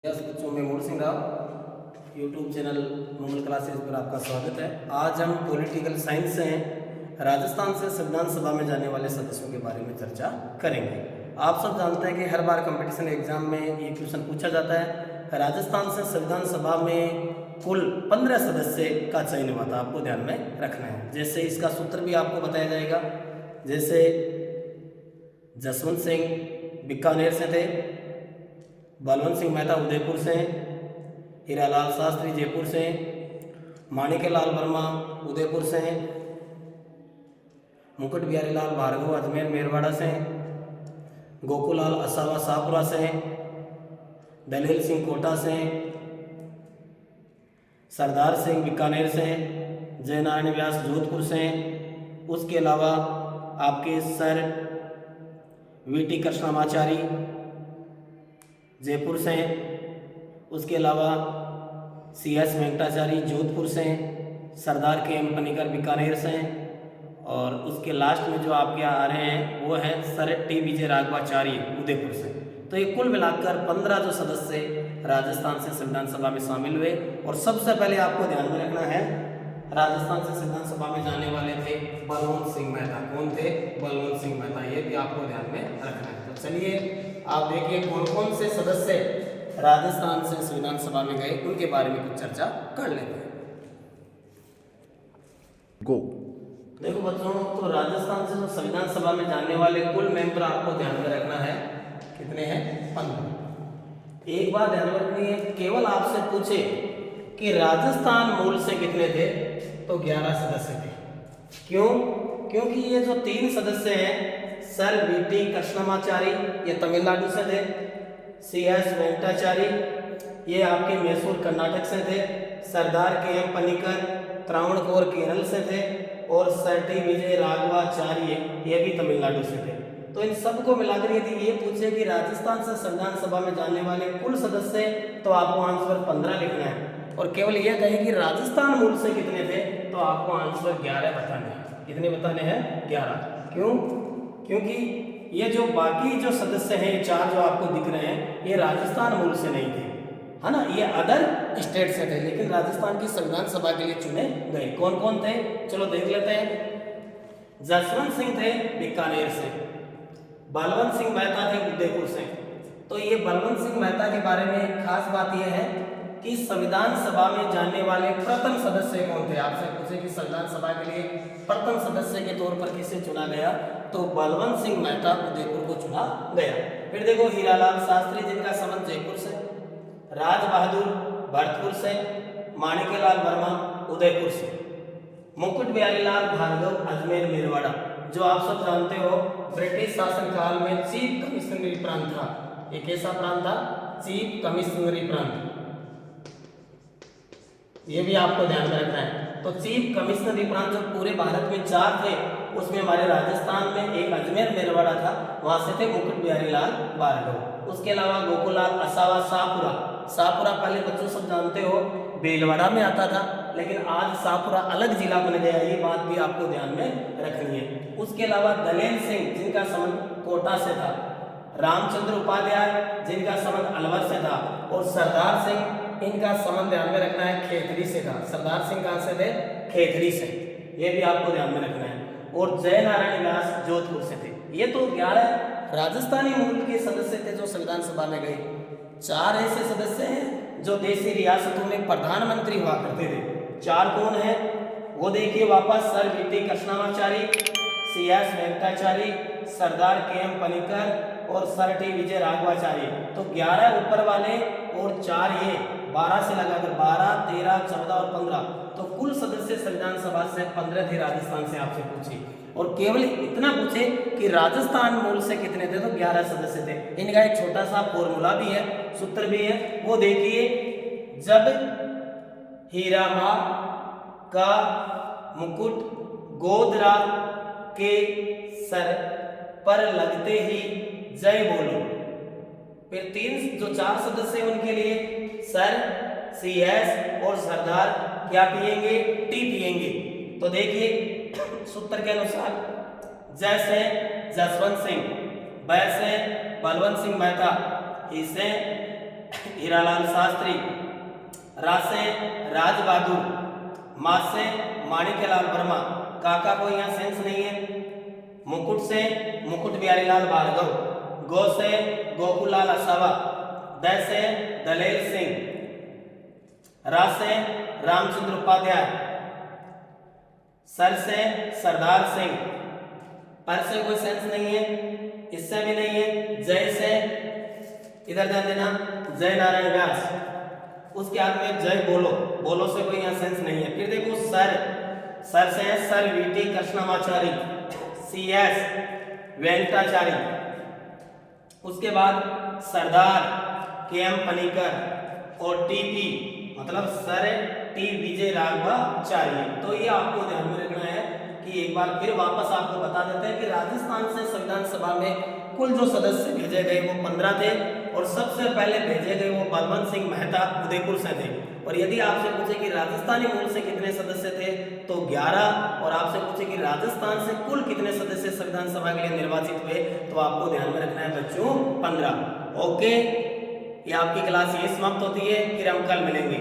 Yes बच्चों, मैं Mohan Singh Rao YouTube channel normal classes पर आपका स्वागत है। आज हम पॉलिटिकल साइंस से राजस्थान से संविधान सभा में जाने वाले सदस्यों के बारे में चर्चा करेंगे। आप सब जानते हैं कि हर बार कंपटीशन एग्जाम में ये क्वेश्चन पूछा जाता है। राजस्थान से संविधान सभा में कुल 15 सदस्य का चयन हुआ था, आपको ध्यान में रखना है। जैसे इसका सूत्र भी आपको बताया जाएगा। जैसे जसवंत सिंह बीकानेर से थे, बलवंत सिंह मेहता उदयपुर से, हीरालाल शास्त्री जयपुर से, माणिक्यलाल वर्मा उदयपुर से, मुकुट बिहारी लाल भार्गव अजमेर मेरवाड़ा से, गोकुलाल असावा शाहपुरा से, दलेल सिंह कोटा से, सरदार सिंह बीकानेर से, जयनारायण व्यास जोधपुर से। उसके अलावा आपके सर वीटी कृष्णमाचारी जयपुर से, उसके अलावा सीएस वेंकटाचारी जोधपुर से, सरदार के.एम. पनिकर बीकानेर से, और उसके लास्ट में जो आपके आ रहे हैं वो है सर टी विजय राघवाचारी उदयपुर से। तो ये कुल मिलाकर 15 जो सदस्य राजस्थान से संविधान सभा में शामिल हुए। और सबसे पहले आपको ध्यान में रखना है, राजस्थान से संविधान सभा में जाने वाले थे बलवंत सिंह मेहता। कौन थे? बलवंत सिंह मेहता। ये भी आपको ध्यान में रखना है। तो चलिए आप देखिए कौन कौन से सदस्य राजस्थान से संविधान सभा में गए, उनके बारे में कुछ चर्चा कर लेते हैं। गो देखो बच्चों, तो राजस्थान से जो संविधान सभा में जाने वाले कुल मेंबर आपको ध्यान में रखना है, कितने हैं? 15। एक बात ध्यान में रखनी है, केवल आपसे पूछे कि राजस्थान मूल से कितने थे, तो 11 सदस्य थे। क्यों? क्योंकि ये जो 3 सदस्य हैं, सर वीटी कृष्णमाचारी ये तमिलनाडु से थे, सीएस वेंकटाचारी ये आपके मैसूर कर्नाटक से थे, सरदार के.एम. पनिकर त्रावणकोर केरल से थे, और सर टी विजय राघवाचार्य ये भी तमिलनाडु से थे। तो इन सबको मिलाकर यदि ये पूछे कि राजस्थान से संविधान सभा में जाने वाले कुल सदस्य, तो आपको आंसर 15 लिखना है। और केवल ये कहे कि राजस्थान मूल से कितने थे, तो आपको आंसर 11 बताने हैं। कितने बताने हैं? 11। क्यों? क्योंकि ये जो बाकी जो सदस्य हैं, ये 4 जो आपको दिख रहे हैं, ये राजस्थान मूल से नहीं थे, है ना, ये अदर स्टेट से थे, लेकिन राजस्थान की संविधान सभा के लिए चुने गए। कौन कौन थे? चलो देख लेते हैं। जसवंत सिंह थे बीकानेर से, बलवंत सिंह मेहता थे उदयपुर से। तो ये बलवंत सिंह मेहता के बारे में एक खास बात यह है कि संविधान सभा में जाने वाले प्रथम सदस्य कौन थे। आपसे पूछे कि संविधान सभा के लिए प्रथम सदस्य के तौर पर किसे चुना गया, तो बलवंत सिंह मेहता उदयपुर को चुना गया। फिर देखो हीरालाल शास्त्री जिनका संबंध जयपुर से, राज बहादुर भरतपुर से, माणिक्यलाल वर्मा उदयपुर से, मुकुट बिहारी लाल भार्गव अजमेर मेरवाड़ा, जो आप सब जानते हो ब्रिटिश शासन काल में चीफ कमिश्नरी प्रांत था। ये कैसा प्रांत था? चीफ कमिश्नरी प्रांत। ये भी आपको ध्यान में रखना है। तो चीफ कमिश्नरी प्रांत जो पूरे भारत में 4 थे, उसमें हमारे राजस्थान में एक अजमेर मेरवाड़ा था, वहां से थे मुकुट बिहारी लाल भार्गव। उसके अलावा गोकुलाल असावा शाहपुरा, शाहपुरा पहले बच्चों सब जानते हो भीलवाड़ा में आता था, लेकिन आज शाहपुरा अलग जिला बन गया। ये बात भी आपको ध्यान में रखनी है। उसके अलावा दलेल सिंह जिनका संबंध कोटा से था, रामचंद्र उपाध्याय जिनका संबंध अलवर से था, और सरदार सिंह इनका संबंध ध्यान में रखना है खेतरी से था। सरदार सिंह कहां से थे? खेतरी से। ये भी आपको ध्यान में रखना है। और जयनारायण व्यास जोधपुर से थे। ये तो 11 राजस्थानी मूल के सदस्य थे जो संविधान सभा में गए। 4 ऐसे सदस्य हैं जो देशी रियासतों में प्रधानमंत्री हुआ करते थे। 4 कौन है वो देखिए वापस, सर वीटी कृष्णमाचारी, सीएस वेंकटाचारी, सरदार के.एम. पनिकर और सर टी विजय राघवाचार्य। तो 11 ऊपर वाले और 4 ये 12 से लगाकर 12, 13, 14 और 15, तो कुल सदस्य संविधान सभा से 15 थे राजस्थान से। आपसे पूछे और केवल इतना पूछे कि राजस्थान मूल से कितने थे, तो 11 सदस्य थे। इनका एक छोटा सा फॉर्मूला भी है, सूत्र भी है, वो देखिए। जब हीरामा का मुकुट गोदरा के सर पर लगते ही जय बोलो। फिर 3 जो 4 सदस्य हैं उनके लिए सर, सीएस और सरदार क्या पिएंगे? टी पिएंगे। तो देखिए सूत्र के अनुसार, जैसे जसवंत सिंह, वैसे बलवंत सिंह मेहता, इसे हीरालाल शास्त्री, रा से राज बहादुर, मा से माणिक्यलाल वर्मा, काका को यहाँ सेंस नहीं है। मुकुट से मुकुट बिहारी लाल भार्गव, गो से गोकुलाल असावा, द से दलेल सिंह, रा से रामचंद्र उपाध्याय, सर से सरदार सिंह, पर से कोई सेंस नहीं है, इससे भी नहीं है। जय से इधर ध्यान देना, जय नारायण व्यास, उसके हाथ में जय बोलो, बोलो से कोई यहाँ सेंस नहीं है। फिर देखो सर, सर से है sir VT Krishnamachari, C S Venkatachari, उसके बाद सरदार के एम पनिकर और टीपी मतलब सर टी विजय राघवाचार्य। तो ये आपको ध्यान में रखना है कि एक बार फिर वापस आपको बता देते हैं कि राजस्थान से संविधान सभा में कुल जो सदस्य भेजे गए वो 15 थे और सबसे पहले भेजे गए वो बलवंत सिंह मेहता उदयपुर से थे। और यदि आपसे पूछे कि राजस्थानी मूल से कितने सदस्य थे तो 11, और आपसे पूछे कि राजस्थान से कुल कितने सदस्य संविधान सभा के लिए निर्वाचित हुए तो आपको ध्यान में रखना है बच्चों 15। ओके, ये आपकी क्लास ये समाप्त होती है, फिर हम कल मिलेंगे।